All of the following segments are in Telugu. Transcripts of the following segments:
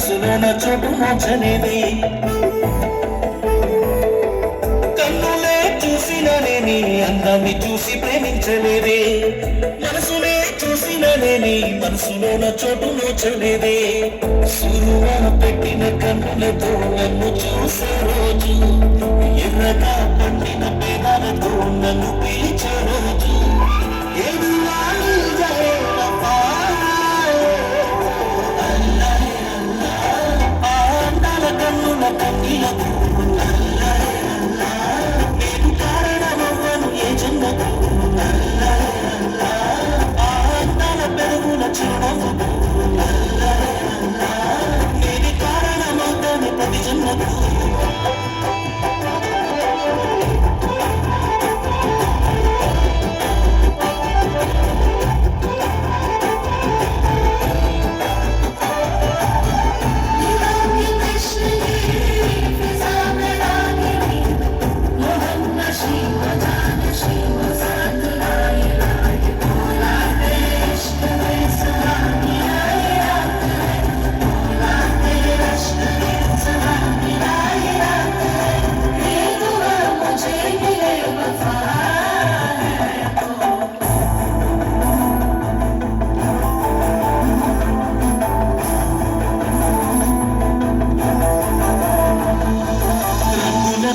మనసులోన చోటు మోచనేది కన్నులే చూసిననే నీ అందాన్ని చూసి ప్రేమించలేదే మనసునే చూసిననే నీ మనసులోన చోటు మోచలేదే సురువాన పెట్టిన కన్నులతో నన్ను చూసే రోజు ఎర్రగా పండిన పేదాలతో నన్ను పిలిచే రోజు కన్నుల కన్నీలకు నేను కారణమవ్వను ఏ జన్మకు అందాల పెరుగుల చిరునవ్వుకు నేను కారణమవుతాను ప్రతి జన్మకు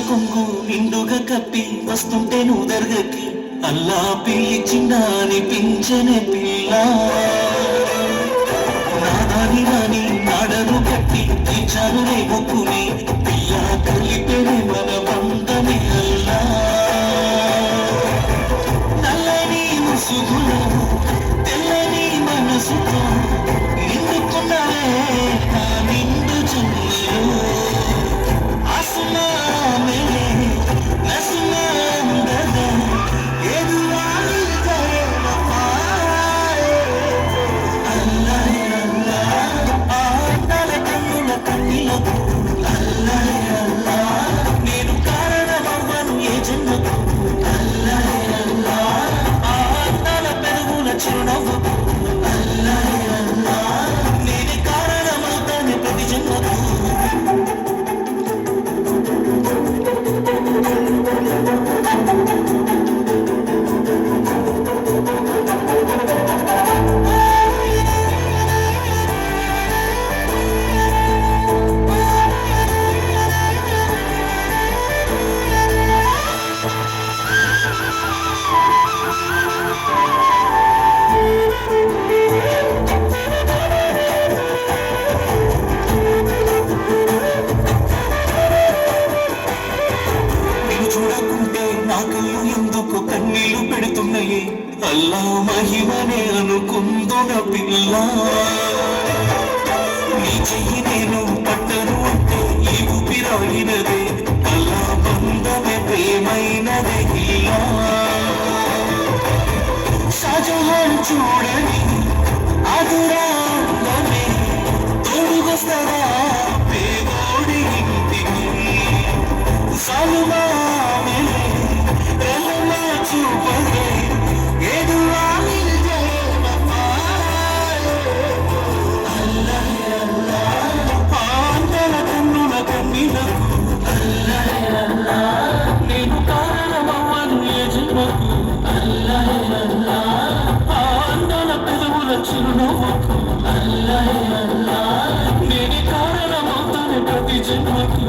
కొంగు నిండుగా కప్పి వస్తుంటే నువ్వు దర్గకి అల్లా పిలిచిందా అనిపించనే పిల్ల నాదాని రాని నాడను కట్టి తీర్చాను రే ముక్కుని పిల్ల కలిపేనే మన బంధమే అల్లా నల్లని ముసుగులో తెల్లని మనసుతో నిండుకున్నావే నా నిండు జన్మలో నేను కారణమవ్వను ఏ జన్మకు అందాల పెరుగుల చిరునవ్వుకు నేనే కారణమవుతాను ప్రతి జన్మకు ఎందుకు కన్నీళ్లు పెడుతున్నాయి అల్లా మహిమనే అనుకుందున పిల్ల నీ చెయ్యి నేను పట్టను అంటే ఈ ఊపిరాగినదే అల్లా బంధమే ప్రేమైనదే ఇలా షాజహాన్ చూడని అదురాందమే తోడుగొస్తారా పేదోడి ఇంటికి సాలుమా నేను కారణమవ్వను ఏ జన్మకు అందాల పెదవుల చిరునవ్వుకు నేనే కారణమవుతాను ప్రతి జన్మకు